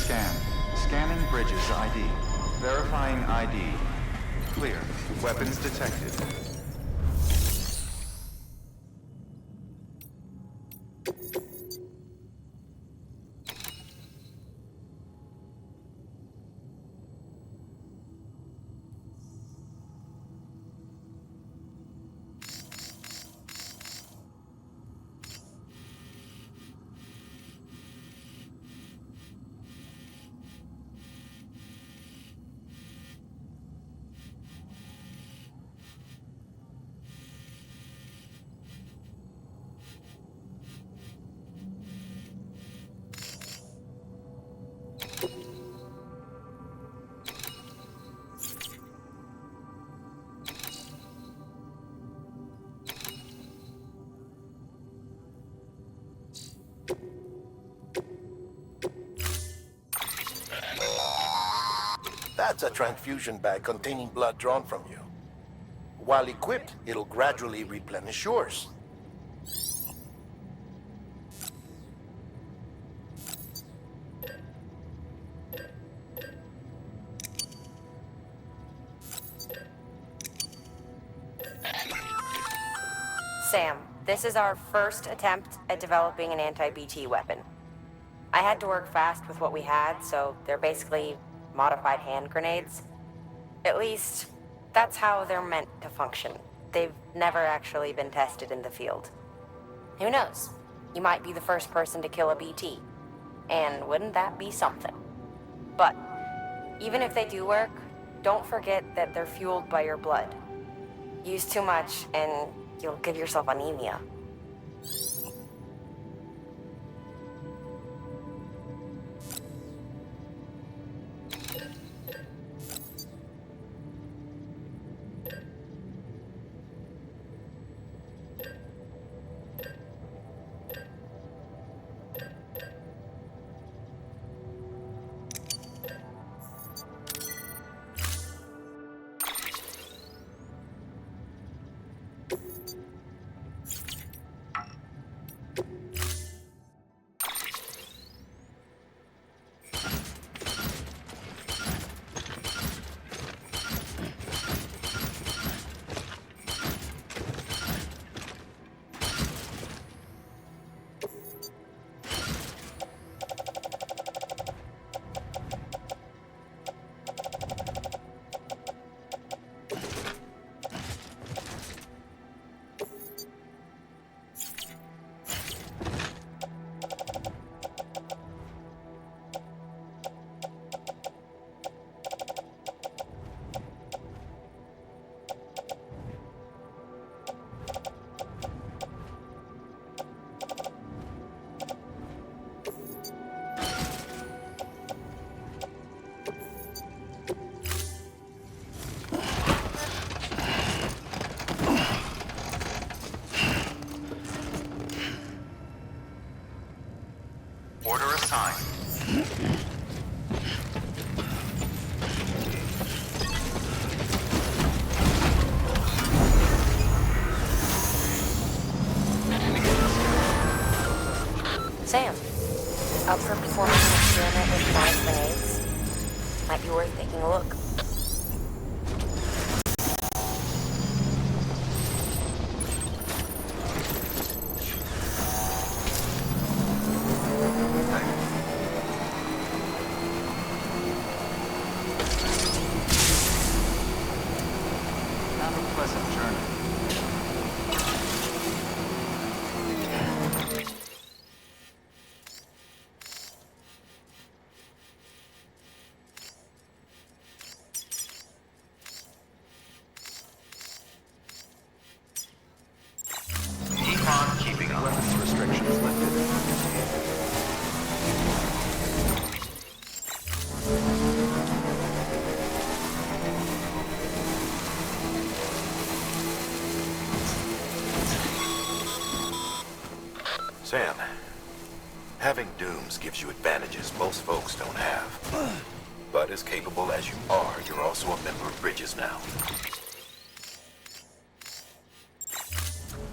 Scan. Scanning Bridges ID. Verifying ID. Clear. Weapons detected. That's a transfusion bag containing blood drawn from you. While equipped, it'll gradually replenish yours. Sam, this is our first attempt at developing an anti-BT weapon. I had to work fast with what we had, so they're basically modified hand grenades. At least, that's how they're meant to function. They've never actually been tested in the field. Who knows? You might be the first person to kill a BT. And wouldn't that be something? But, even if they do work, don't forget that they're fueled by your blood. Use too much, and you'll give yourself anemia. Order assigned. Sam, up for performing an experiment with live grenades? Might be worth taking a look. Have a pleasant journey. Econ keeping up. Weapons restrictions lifted. Sam, having dooms gives you advantages most folks don't have. But as capable as you are, you're also a member of Bridges now.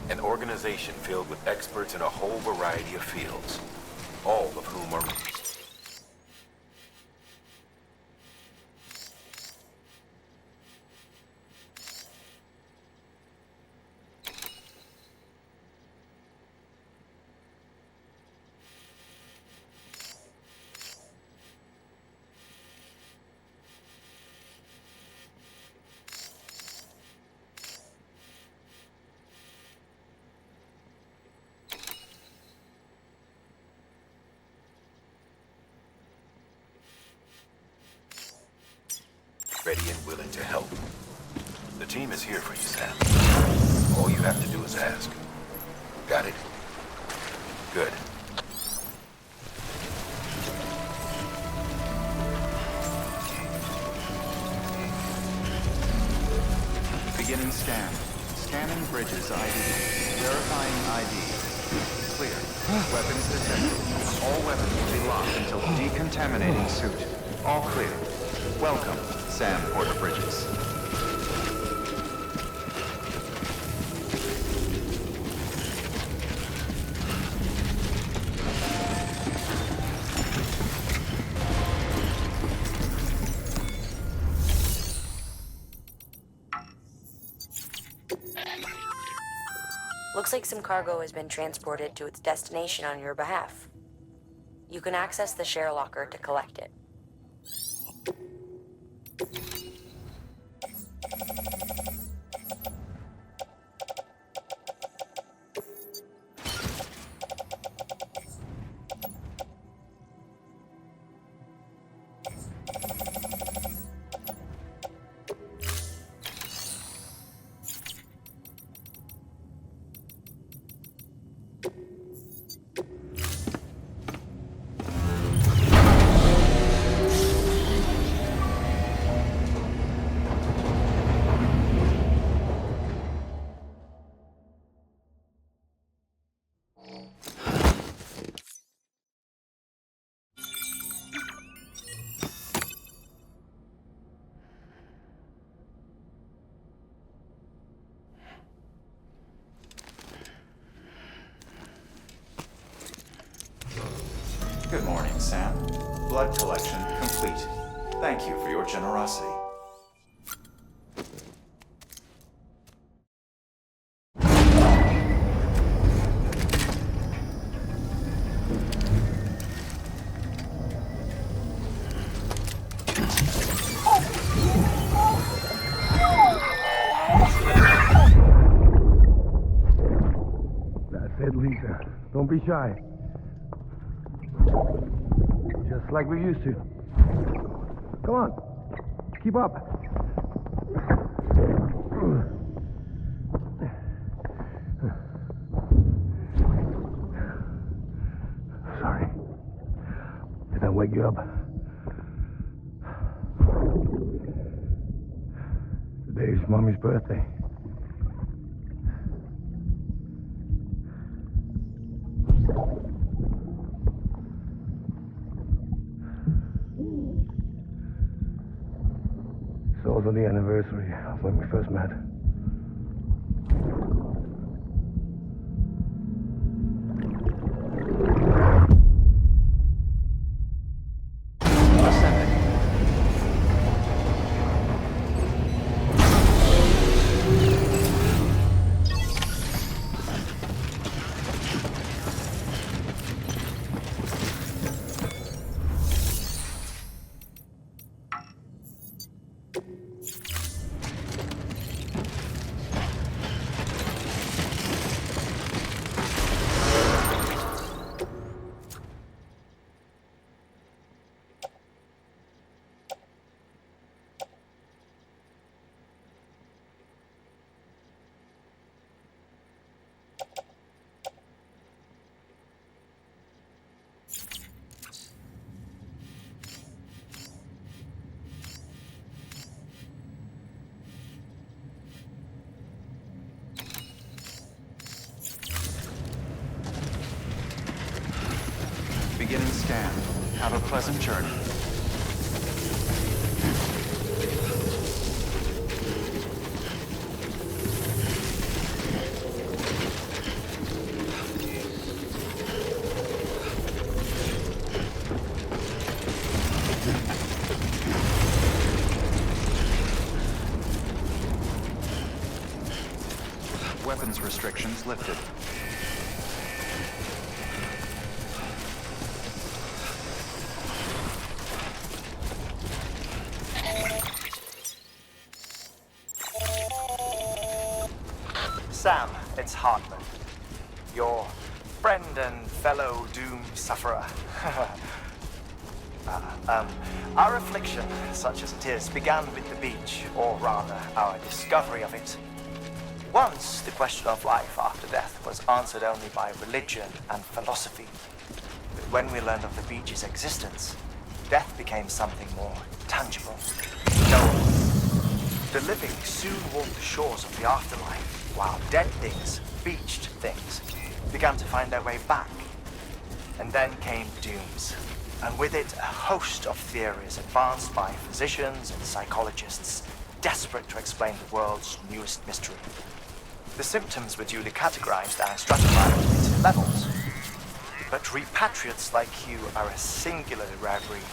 An organization filled with experts in a whole variety of fields, all of whom are ready and willing to help. The team is here for you, Sam. All you have to do is ask. Got it? Good. Beginning scan. Scanning bridges ID. Verifying ID. Clear. Weapons detected. All weapons will be locked until decontaminating suit. All clear. Welcome, Sam Porter Bridges. Looks like some cargo has been transported to its destination on your behalf. You can access the share locker to collect it. Good morning, Sam. Blood collection complete. Thank you for your generosity. That's it, Lisa. Don't be shy. Just like we used to. Come on. Keep up. Sorry. Did I wake you up? Today's Mommy's birthday. It's also the anniversary of when we first met. Beginning scan. Have a pleasant journey. Weapons restrictions lifted. Sam, it's Hartman. Your friend and fellow Doom sufferer. Our affliction, such as it is, began with the beach, or rather, our discovery of it. Once, the question of life after death was answered only by religion and philosophy. But when we learned of the beach's existence, death became something more tangible, knowable. The living soon walked the shores of the afterlife, while dead things, beached things, began to find their way back. And then came dooms, and with it a host of theories advanced by physicians and psychologists, desperate to explain the world's newest mystery. The symptoms were duly categorized and stratified into levels. But repatriates like you are a singularly rare breed,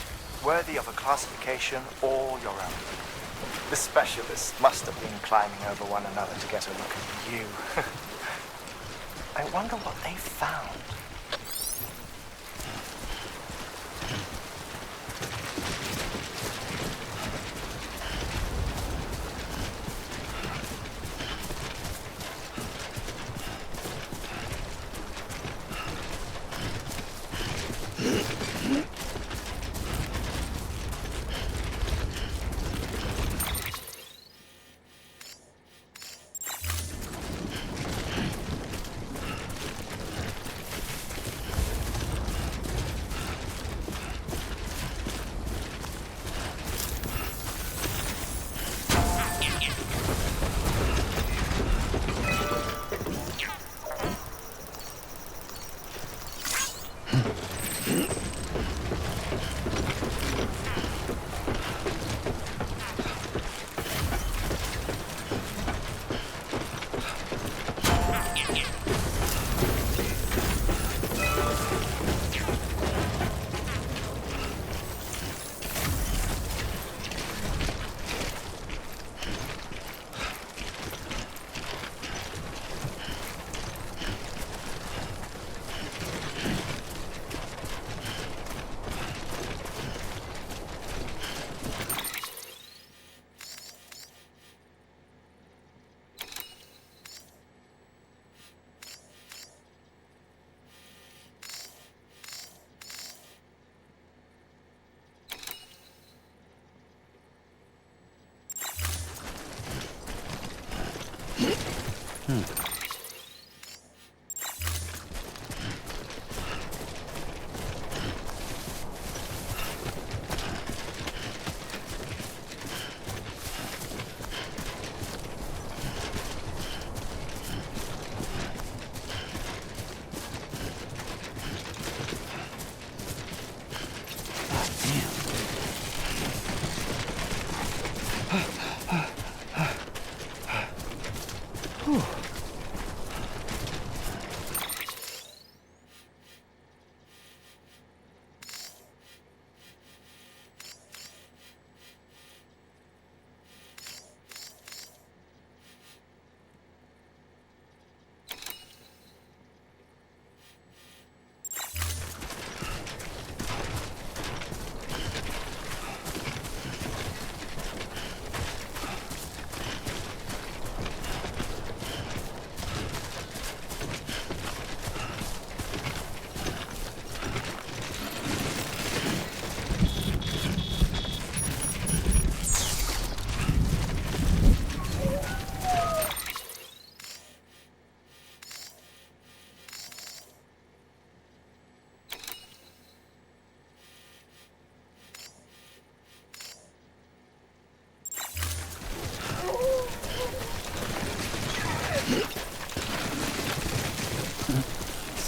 worthy of a classification all your own. The specialists must have been climbing over one another to get a look at you. I wonder what they found.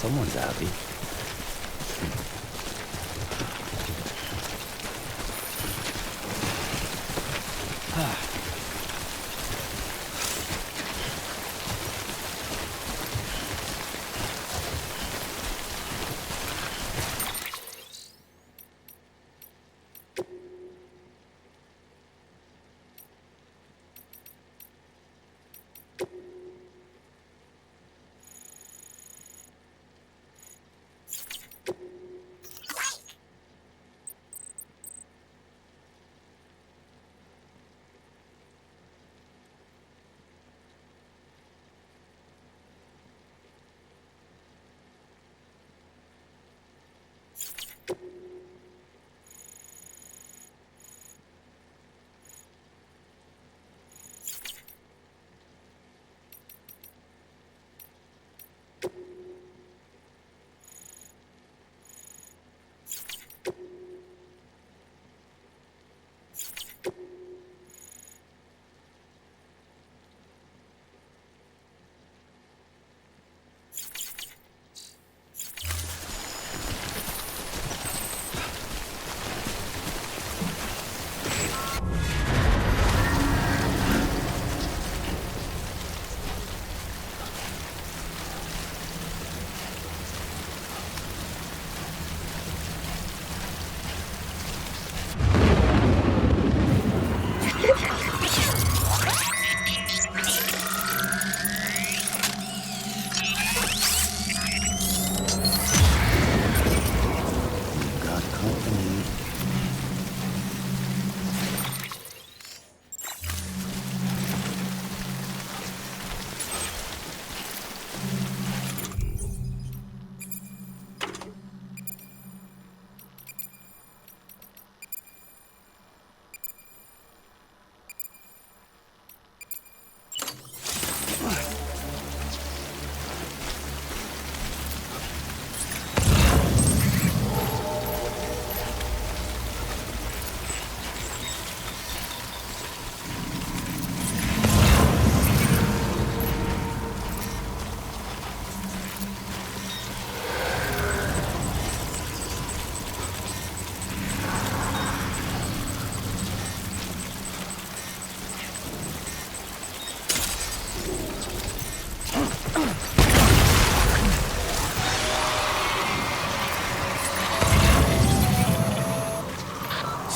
Someone's happy.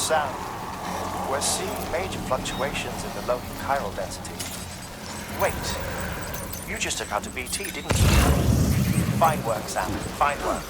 sound. We're seeing major fluctuations in the local chiral density. Wait, you just took out a BT, didn't you? Fine work, Sam. Fine work.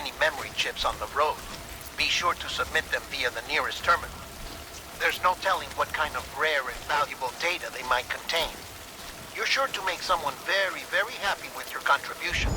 any memory chips on the road. Be sure to submit them via the nearest terminal. There's no telling what kind of rare and valuable data they might contain. You're sure to make someone very, very happy with your contribution.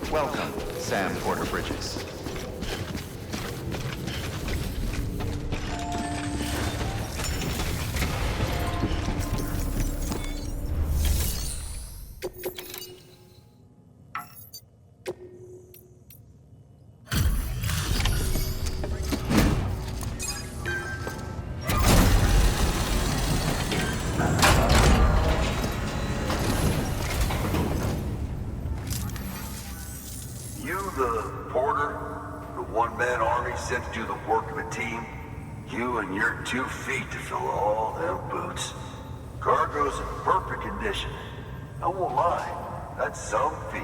Welcome, Sam Porter Bridges. You the Porter? The one-man army? sent to do the work of a team, you and your 2 feet to fill all them boots. Cargo's in perfect condition. I won't lie, that's some feat.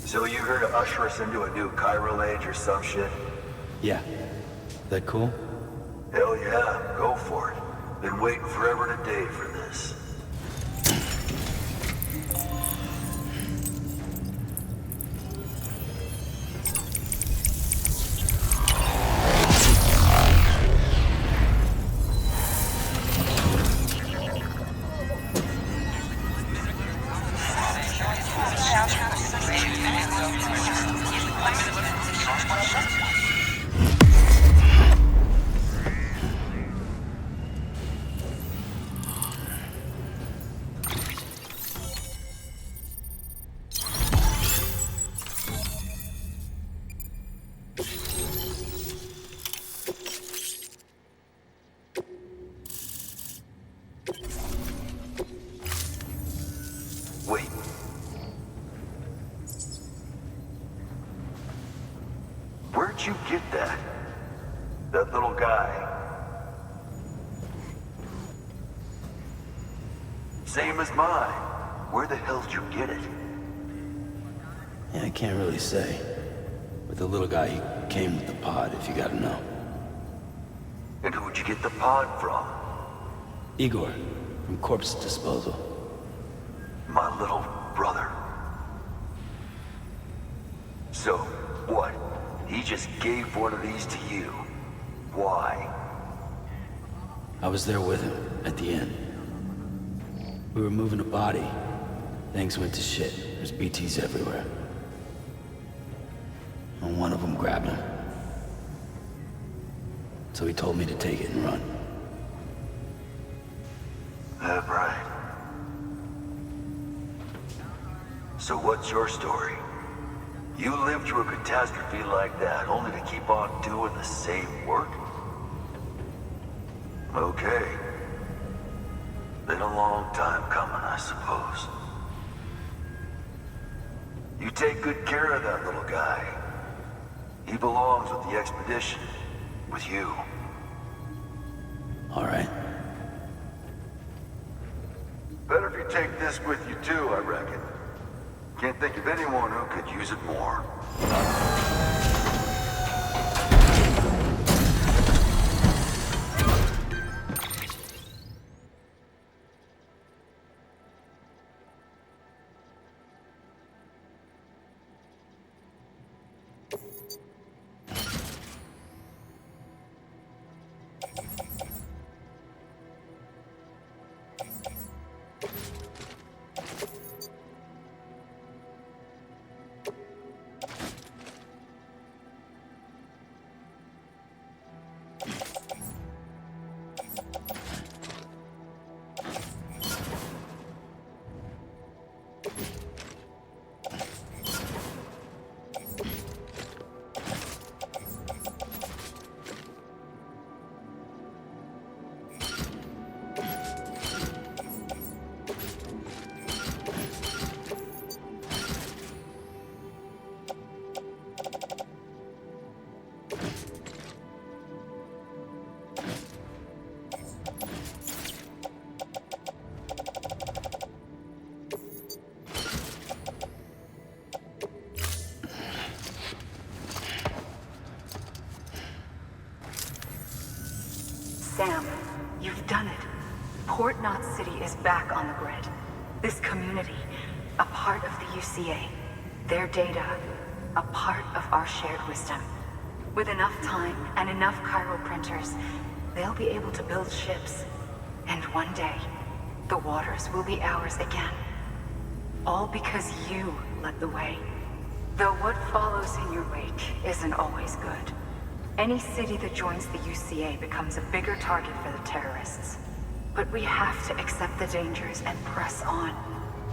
So you here to usher us into a new chiral age or some shit? Yeah. That cool? Hell yeah, go for it. Been waiting forever and a day for this. Wait. Where'd you get that? That little guy? Same as mine. Where the hell did you get it? Yeah, I can't really say. But the little guy, he came with the pod, if you gotta know. And who'd you get the pod from? Igor, from Corpse Disposal. My little brother. So, what? He just gave one of these to you. Why? I was there with him, at the end. We were moving a body. Things went to shit. There's BTs everywhere. And one of them grabbed him. So he told me to take it and run. That right. So what's your story? You lived through a catastrophe like that, only to keep on doing the same work? Okay. Been a long time coming, I suppose. You take good care of that little guy. He belongs with the expedition. With you. All right. Better if you take this with you too, I reckon. Can't think of anyone who could use it more. Sam, you've done it. Port Knot City is back on the grid. This community, a part of the UCA. Their data, a part of our shared wisdom. With enough time and enough chiral printers, they'll be able to build ships. And one day, the waters will be ours again. All because you led the way. Though what follows in your wake isn't always good. Any city that joins the UCA becomes a bigger target for the terrorists. But we have to accept the dangers and press on,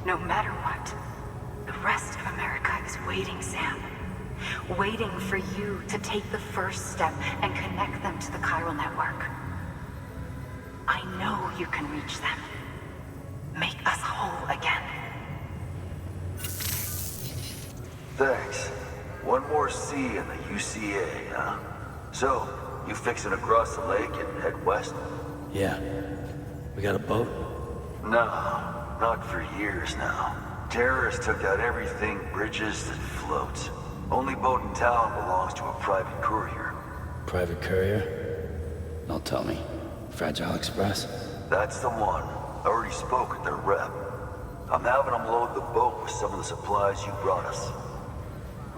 no matter what. The rest of America is waiting, Sam. waiting for you to take the first step and connect them to the chiral network. I know you can reach them. Make us whole again. Thanks. One more C in the UCA, huh? So, you fixing to cross the lake and head west? Yeah. We got a boat? No, not for years now. Terrorists took out everything bridges that floats. Only boat in town belongs to a private courier. Private courier? Don't tell me. Fragile Express? That's the one. I already spoke with their rep. I'm having them load the boat with some of the supplies you brought us.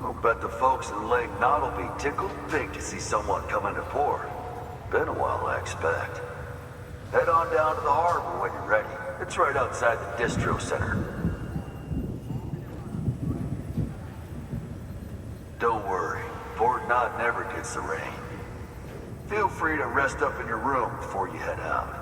I'll bet the folks in Lake Knot will be tickled pink to see someone come into port. Been a while, I expect. Head on down to the harbor when you're ready. It's right outside the distro center. Don't worry, Port Knot never gets the rain. Feel free to rest up in your room before you head out.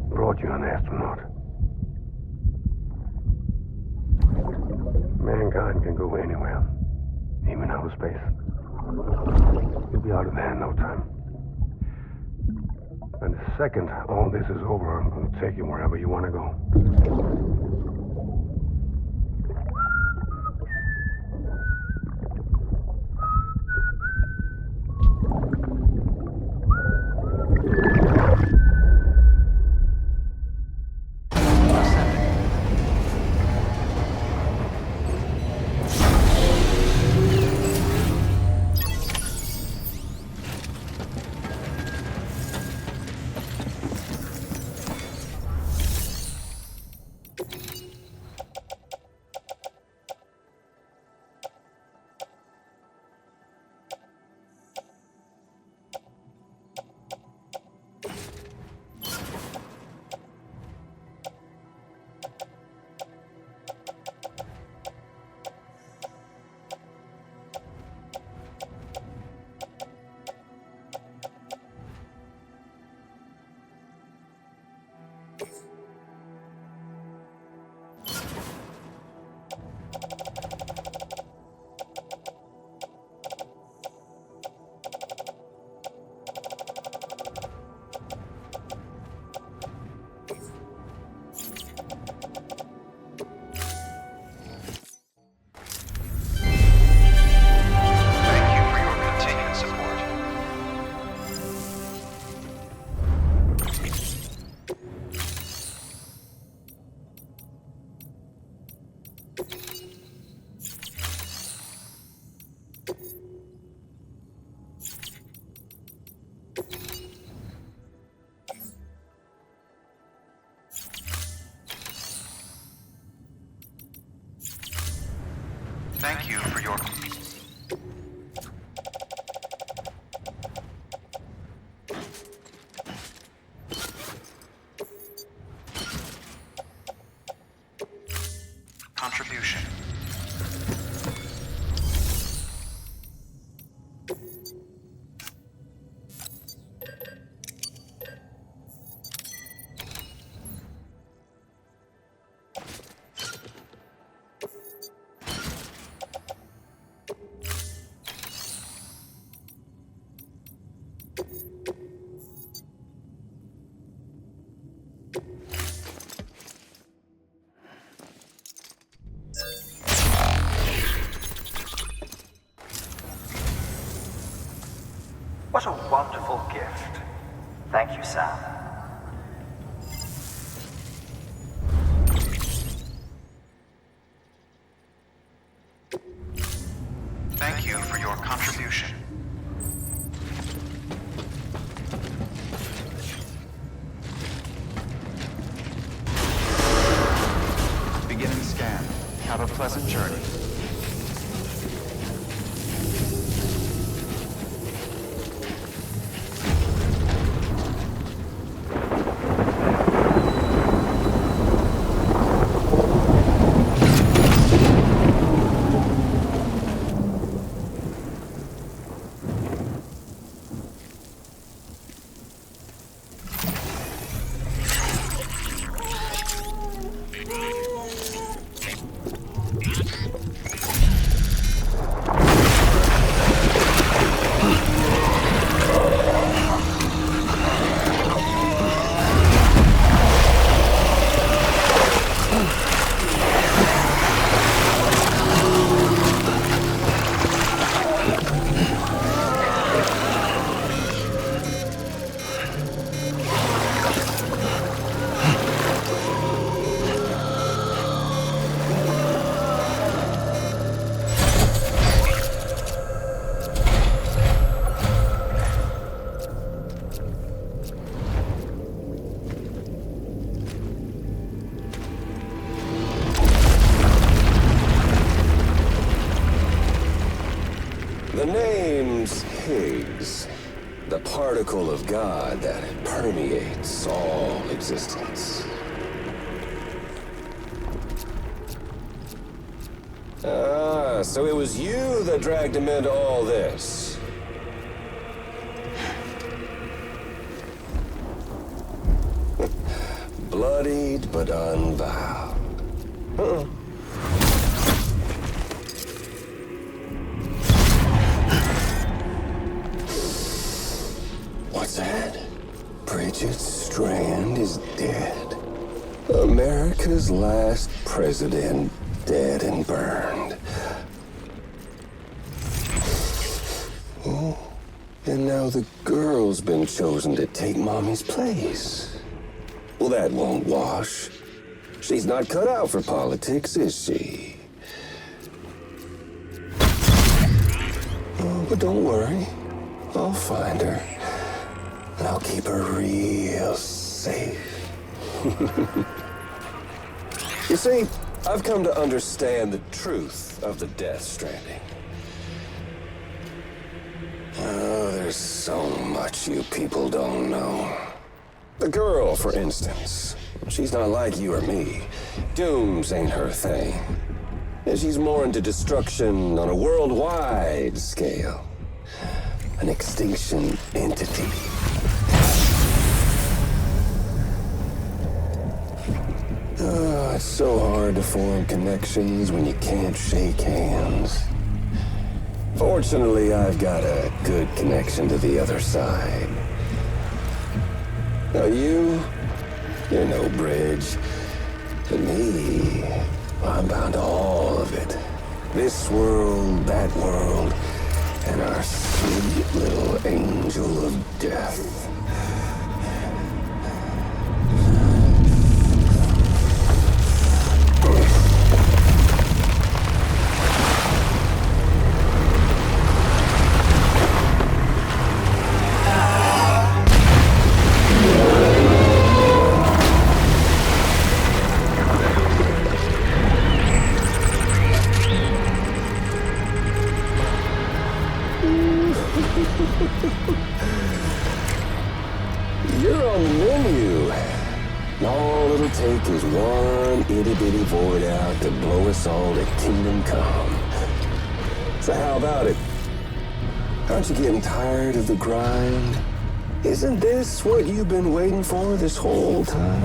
Brought you an astronaut. Mankind can go anywhere, even outer space. You'll be out of there in no time. And the second all this is over, I'm going to take you wherever you want to go. Thank you for your continued support. Thank you for your contribution. What a wonderful gift. Thank you, Sam. distribution. Beginning scan. Have a pleasant journey. The name's Higgs, the particle of God that permeates all existence. Ah, so it was you that dragged him into all this. Bloodied but unvowed. Uh-uh. What's that? Bridget Strand is dead. America's last president dead and burned. Oh, and now the girl's been chosen to take Mommy's place. Well, that won't wash. She's not cut out for politics, is she? Oh, but don't worry. I'll find her. And I'll keep her real safe. You see, I've come to understand the truth of the Death Stranding. Oh, there's so much you people don't know. The girl, for instance, she's not like you or me. Dooms ain't her thing. And she's more into destruction on a worldwide scale. An extinction entity. Oh, it's so hard to form connections when you can't shake hands. Fortunately, I've got a good connection to the other side. Now you're no bridge. But me, I'm bound to all of it. This world, that world, and our sweet little angel of death. You're on the menu. All it'll take is one itty-bitty void out to blow us all to kingdom come. So how about it? Aren't you getting tired of the grind? Isn't this what you've been waiting for this whole time?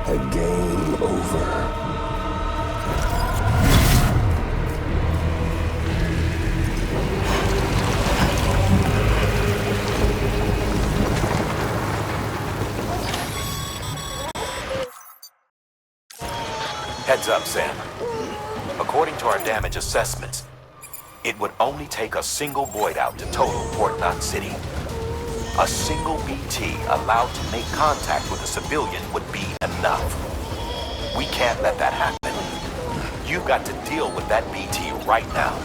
A game over. Heads up, Sam. According to our damage assessments, it would only take a single void out to total Port Knot City. A single BT allowed to make contact with a civilian would be enough. We can't let that happen. You've got to deal with that BT right now.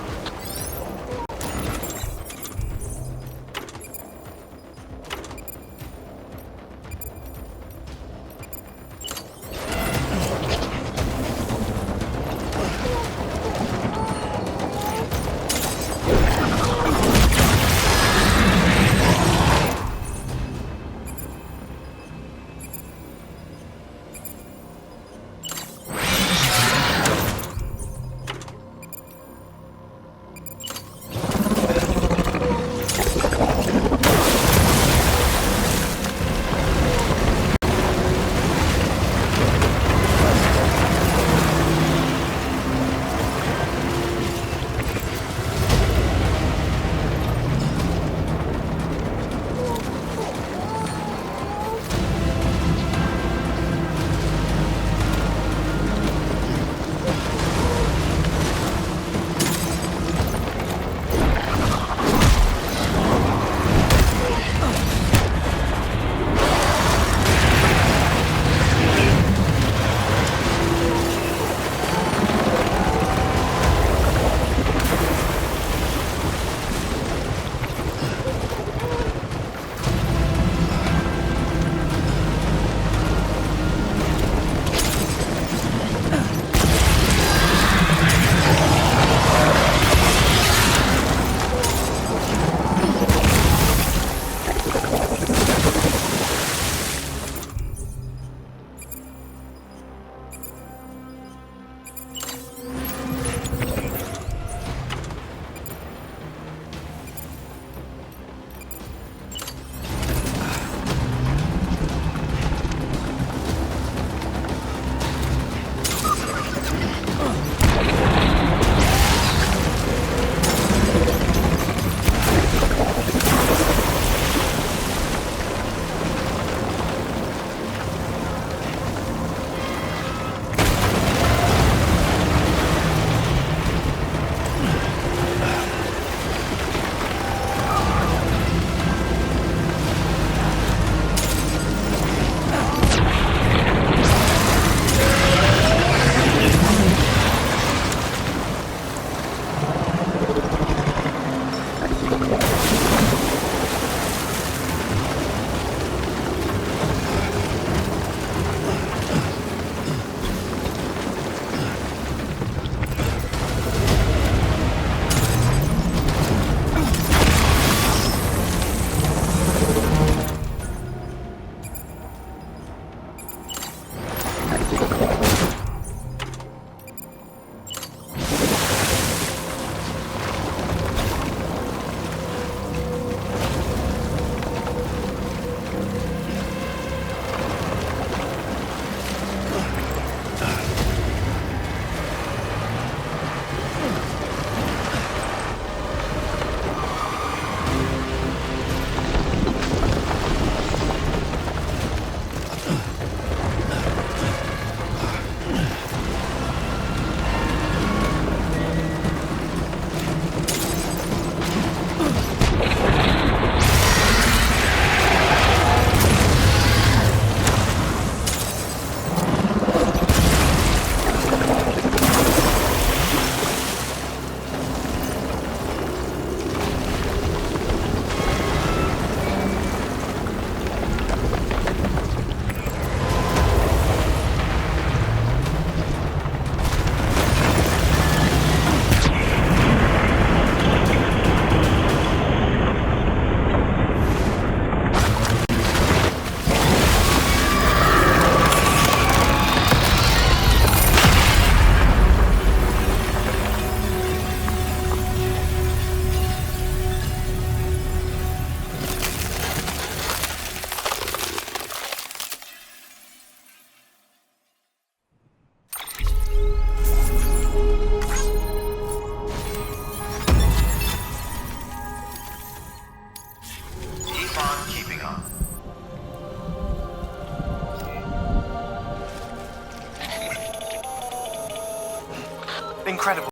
Incredible.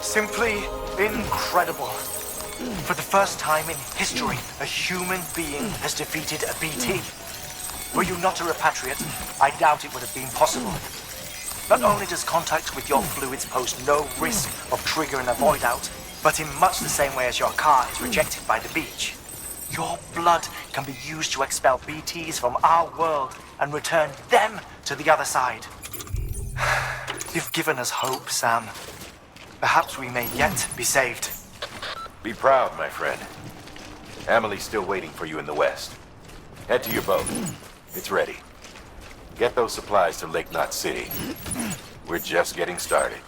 Simply incredible. For the first time in history, a human being has defeated a BT. Were you not a repatriate, I doubt it would have been possible. Not only does contact with your fluids pose no risk of triggering a void out, but in much the same way as your car is rejected by the beach, your blood can be used to expel BTs from our world and return them to the other side. You've given us hope, Sam. Perhaps we may yet be saved. Be proud, my friend. Emily's still waiting for you in the west. Head to your boat. It's ready. Get those supplies to Lake Knot City. We're just getting started.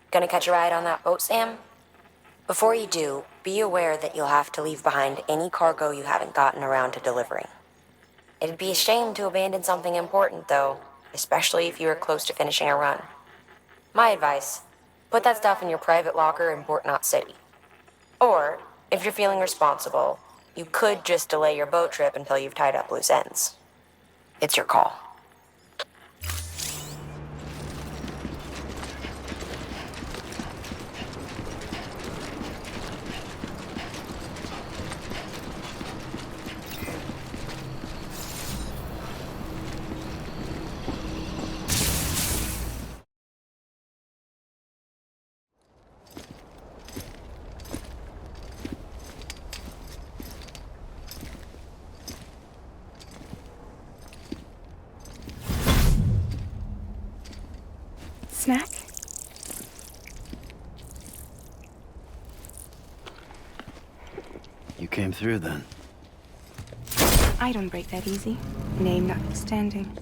Gonna catch a ride on that boat, Sam? Before you do, be aware that you'll have to leave behind any cargo you haven't gotten around to delivering. It'd be a shame to abandon something important, though, especially if you were close to finishing a run. My advice, put that stuff in your private locker in Port Knot City. Or, if you're feeling responsible, you could just delay your boat trip until you've tied up loose ends. It's your call. Snack? You came through then. I don't break that easy. Name notwithstanding.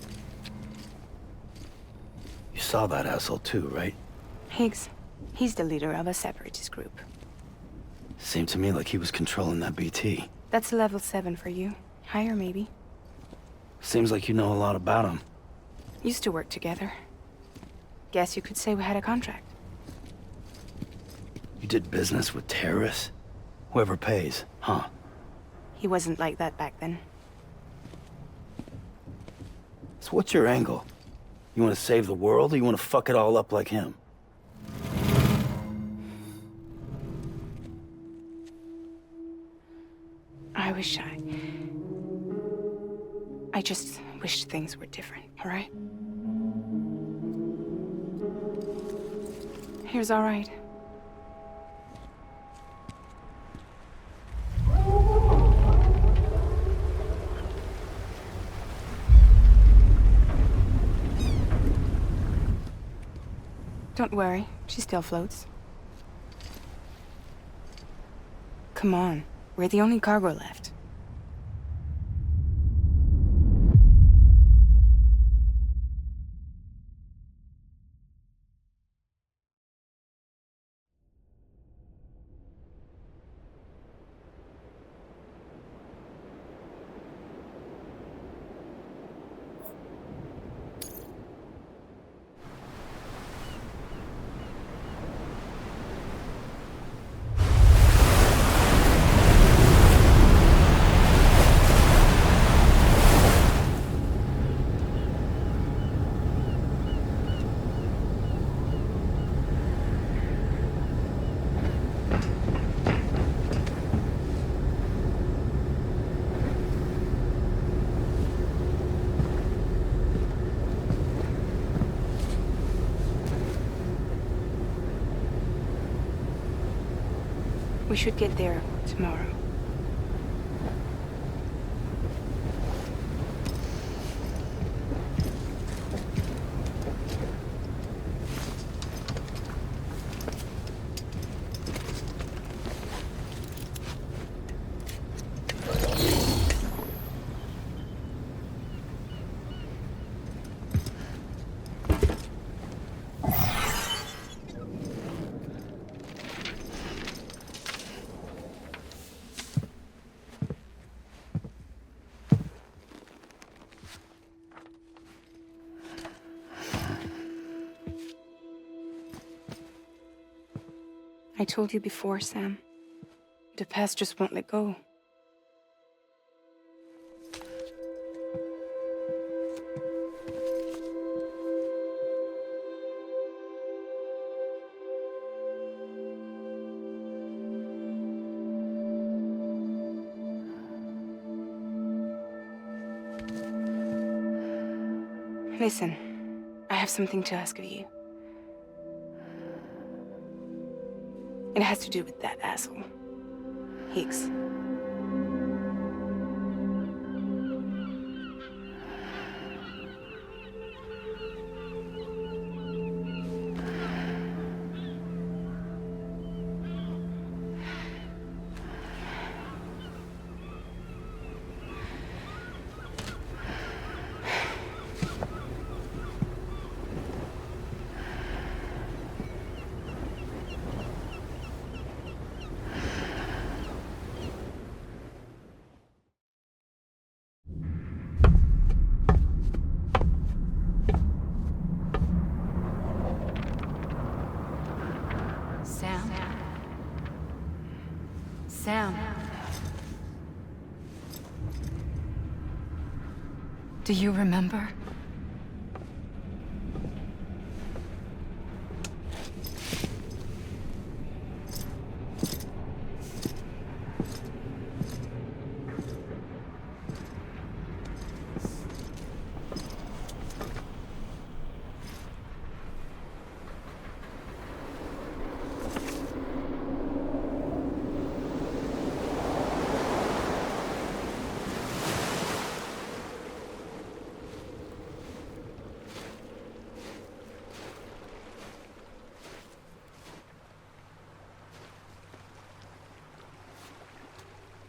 You saw that asshole too, right? Higgs. He's the leader of a separatist group. Seemed to me like he was controlling that BT. That's level 7 for you. Higher, maybe. Seems like you know a lot about him. Used to work together. Guess you could say we had a contract. You did business with terrorists? Whoever pays, huh? He wasn't like that back then. So what's your angle? You want to save the world, or you want to fuck it all up like him? I just wish things were different, all right? Here's all right. Don't worry, she still floats. Come on, we're the only cargo left. We should get there tomorrow. I told you before, Sam. The past just won't let go. Listen, I have something to ask of you. It has to do with that asshole, Higgs. Sam. Do you remember?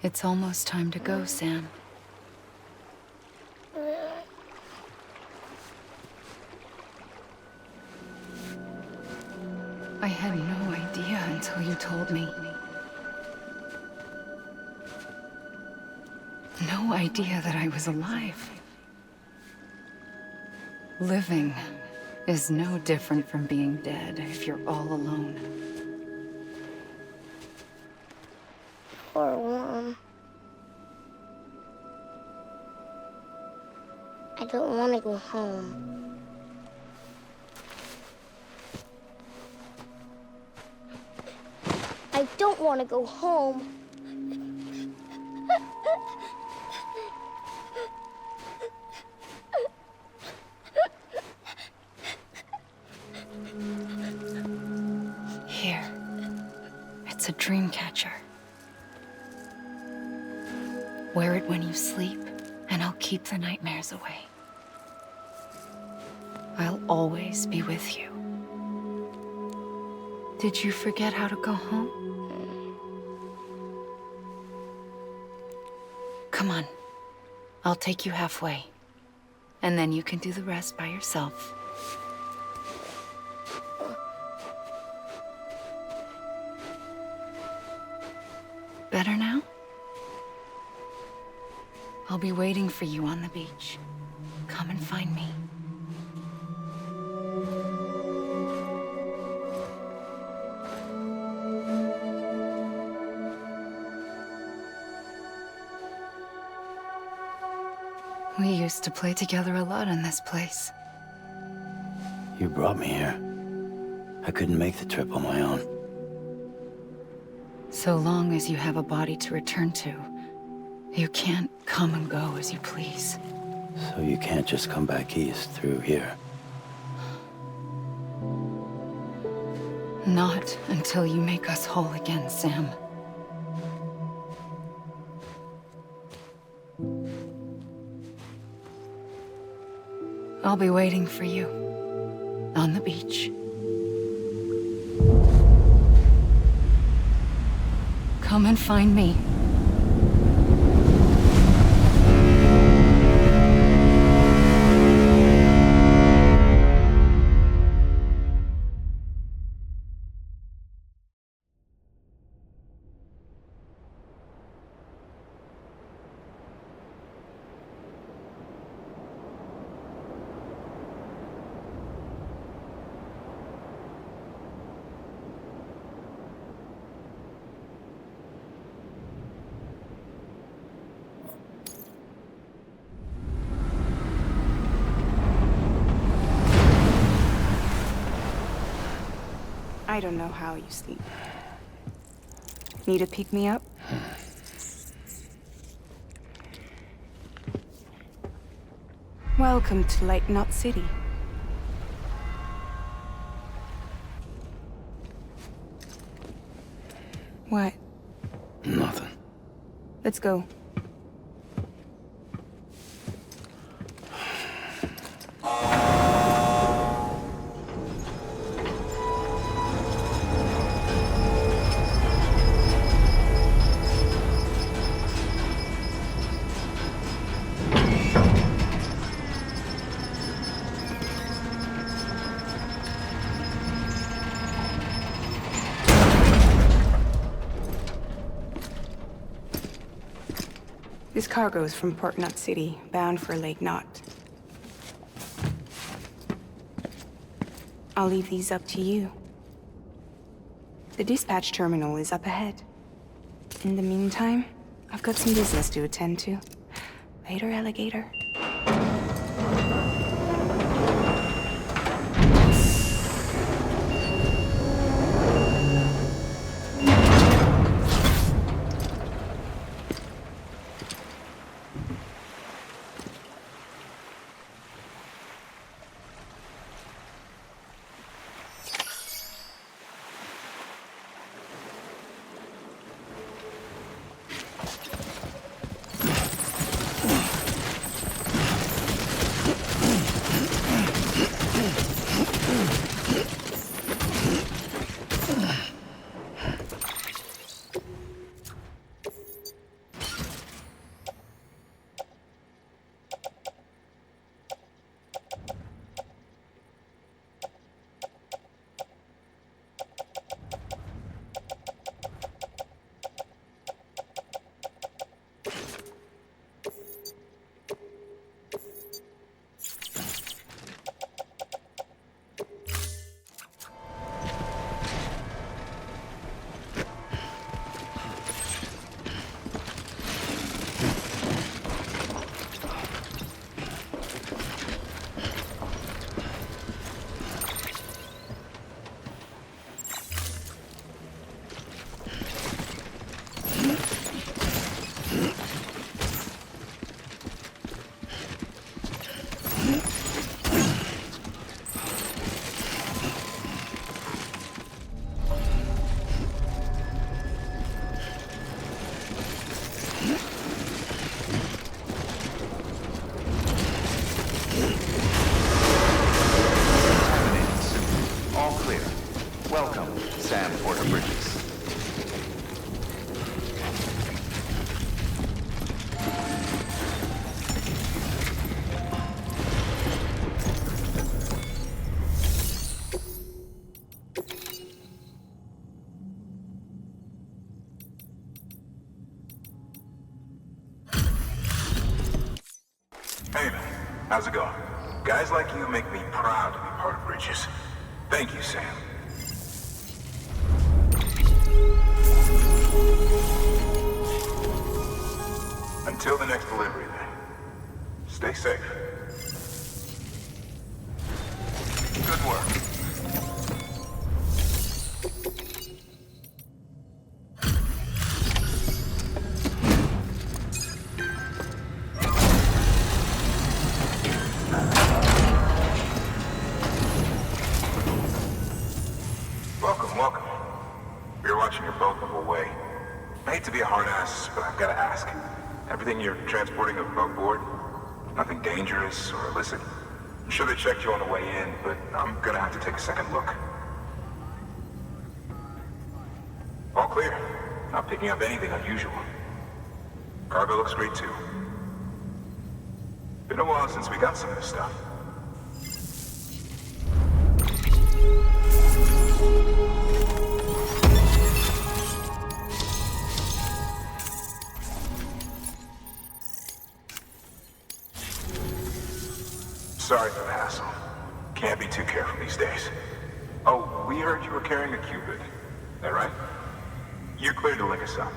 It's almost time to go, Sam. I had no idea until you told me. No idea that I was alive. Living is no different from being dead if you're all alone. Or warm. I don't want to go home. I don't want to go home. Here. It's a dream catcher. Wear it when you sleep, and I'll keep the nightmares away. I'll always be with you. Did you forget how to go home? Come on. I'll take you halfway. And then you can do the rest by yourself. Better now? I'll be waiting for you on the beach. Come and find me. We used to play together a lot in this place. You brought me here. I couldn't make the trip on my own. So long as you have a body to return to, you can't come and go as you please. So you can't just come back east through here? Not until you make us whole again, Sam. I'll be waiting for you. On the beach. Come and find me. I don't know how you sleep. Need to pick me up? Welcome to Lake Knot City. What? Nothing. Let's go. This cargo is from Port Knot City, bound for Lake Knot. I'll leave these up to you. The dispatch terminal is up ahead. In the meantime, I've got some business to attend to. Later, alligator. Hey man, how's it going? Guys like you make me proud to be part of Bridges. Thank you, Sam. Until the next delivery then. Stay safe. Good work. Welcome. We were watching your boat move away. I hate to be a hard ass, but I've got to ask. Everything you're transporting aboard? Nothing dangerous or illicit? I'm sure they checked you on the way in, but I'm gonna have to take a second look. All clear. Not picking up anything unusual. Cargo looks great too. Been a while since we got some of this stuff. Sorry for the hassle. Can't be too careful these days. Oh, we heard you were carrying a Cupid. That right? You're cleared to link us up.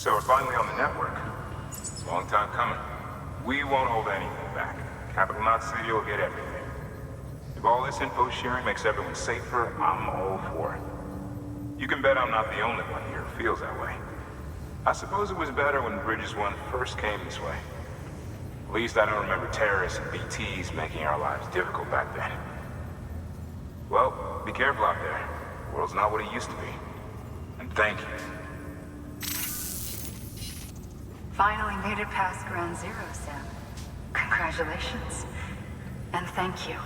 So we're finally on the network. It's a long time coming. We won't hold anything back. Capital Knot City will get everything. If all this info sharing makes everyone safer, I'm all for it. You can bet I'm not the only one here who feels that way. I suppose it was better when Bridges 1 first came this way. At least I don't remember terrorists and BTs making our lives difficult back then. Well, be careful out there. The world's not what it used to be. And thank you. Finally made it past Ground Zero, Sam. Congratulations. And thank you.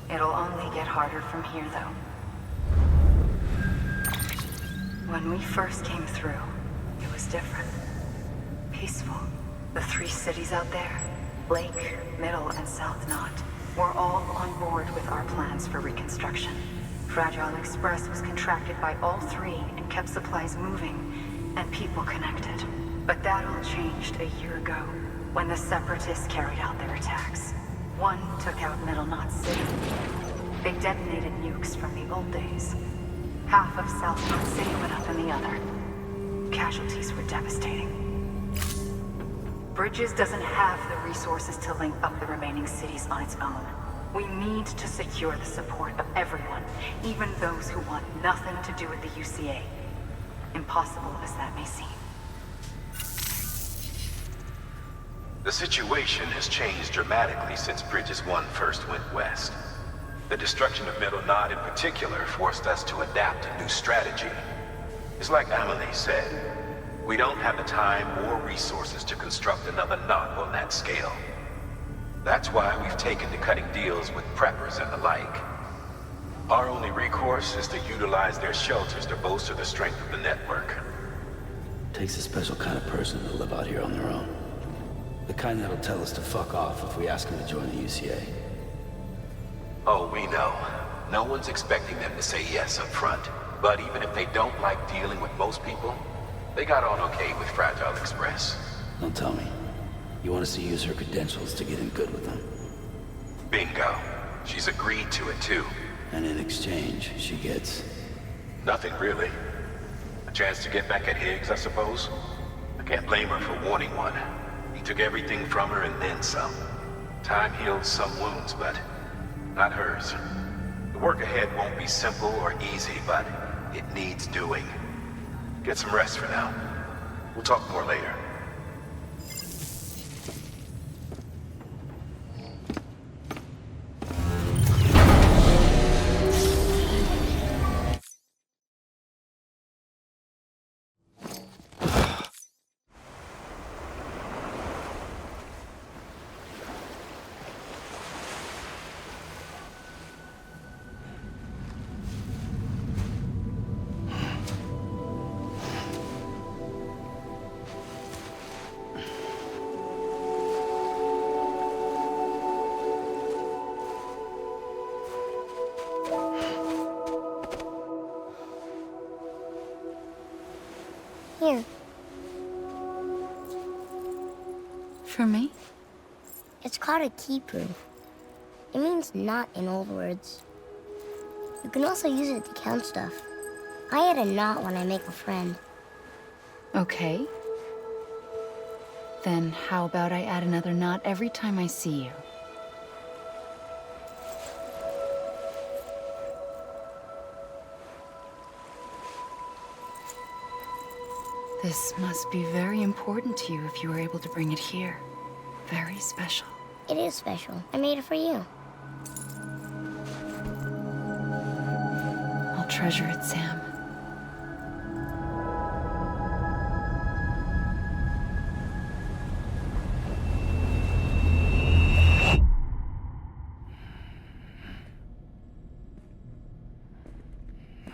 It'll only get harder from here, though. When we first came through, it was different. Peaceful. The 3 cities out there, Lake, Middle, and South Knot, were all on board with our plans for reconstruction. Fragile Express was contracted by all 3 and kept supplies moving and people connected. But that all changed a year ago, when the Separatists carried out their attacks. One took out Middle Knot City. They detonated nukes from the old days. Half of South Knot City went up in the other. Casualties were devastating. Bridges doesn't have the resources to link up the remaining cities on its own. We need to secure the support of everyone, even those who want nothing to do with the UCA. Impossible as that may seem. The situation has changed dramatically since Bridges 1 first went west. The destruction of Middle Knot in particular forced us to adapt a new strategy. It's like Amelie said, we don't have the time or resources to construct another knot on that scale. That's why we've taken to cutting deals with preppers and the like. Our only recourse is to utilize their shelters to bolster the strength of the network. Takes a special kind of person to live out here on their own. The kind that'll tell us to fuck off if we ask them to join the UCA. Oh, we know. No one's expecting them to say yes up front. But even if they don't like dealing with most people, they got on okay with Fragile Express. Don't tell me. You want us to use her credentials to get in good with them? Bingo. She's agreed to it too. And in exchange, she gets... Nothing really. A chance to get back at Higgs, I suppose? I can't blame her for wanting one. He took everything from her and then some. Time heals some wounds, but not hers. The work ahead won't be simple or easy, but it needs doing. Get some rest for now. We'll talk more later. Here. For me? It's called a key proof. It means not in old words. You can also use it to count stuff. I add a knot when I make a friend. Okay. Then how about I add another knot every time I see you? This must be very important to you if you were able to bring it here. Very special. It is special. I made it for you. I'll treasure it, Sam.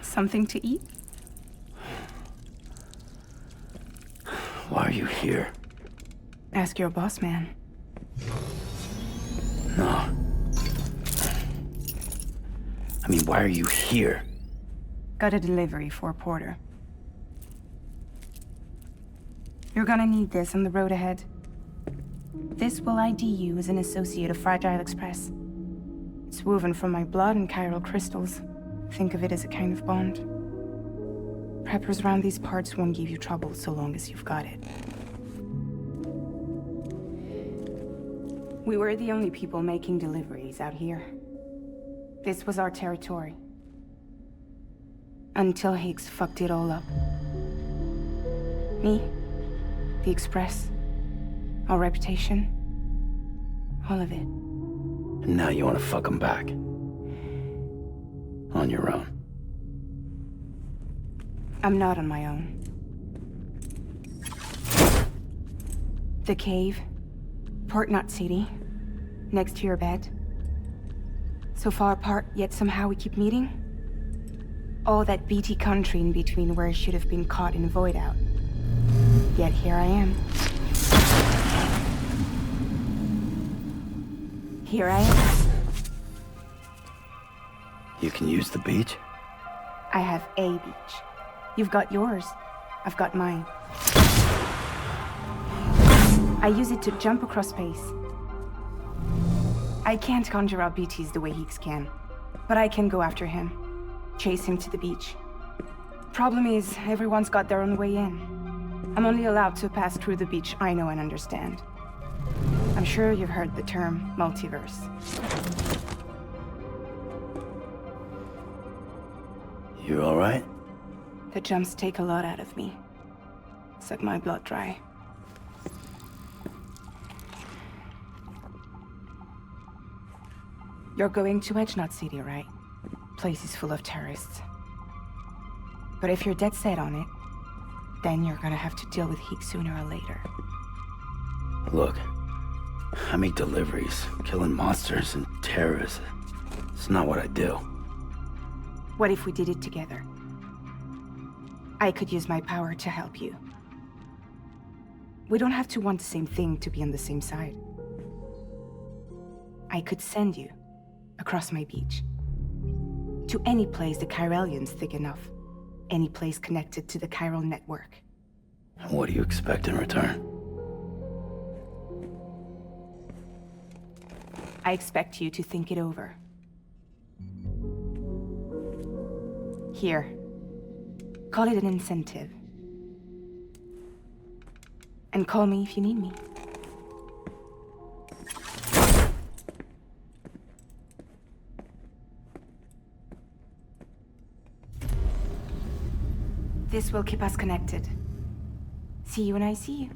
Something to eat? Why are you here? Ask your boss man. No. I mean, why are you here? Got a delivery for Porter. You're gonna need this on the road ahead. This will ID you as an associate of Fragile Express. It's woven from my blood and chiral crystals. Think of it as a kind of bond. Preppers around these parts won't give you trouble so long as you've got it. We were the only people making deliveries out here. This was our territory. Until Higgs fucked it all up. Me, the Express, our reputation, all of it. And now you want to fuck him back. On your own. I'm not on my own. The cave, Port Knot City, next to your bed. So far apart, yet somehow we keep meeting. All that BT country in between where I should have been caught in Void Out. Yet here I am. Here I am. You can use the beach? I have a beach. You've got yours. I've got mine. I use it to jump across space. I can't conjure up BTs the way Higgs can, but I can go after him. Chase him to the beach. Problem is, everyone's got their own way in. I'm only allowed to pass through the beach I know and understand. I'm sure you've heard the term multiverse. You all right? The jumps take a lot out of me. Suck my blood dry. You're going to Edge Knot City, right? Place is full of terrorists. But if you're dead set on it, then you're gonna have to deal with Higgs sooner or later. Look, I make deliveries, killing monsters and terrorists. It's not what I do. What if we did it together? I could use my power to help you. We don't have to want the same thing to be on the same side. I could send you across my beach. To any place the Chiralian's thick enough. Any place connected to the chiral network. What do you expect in return? I expect you to think it over. Here. Call it an incentive. And call me if you need me. This will keep us connected. See you when I see you.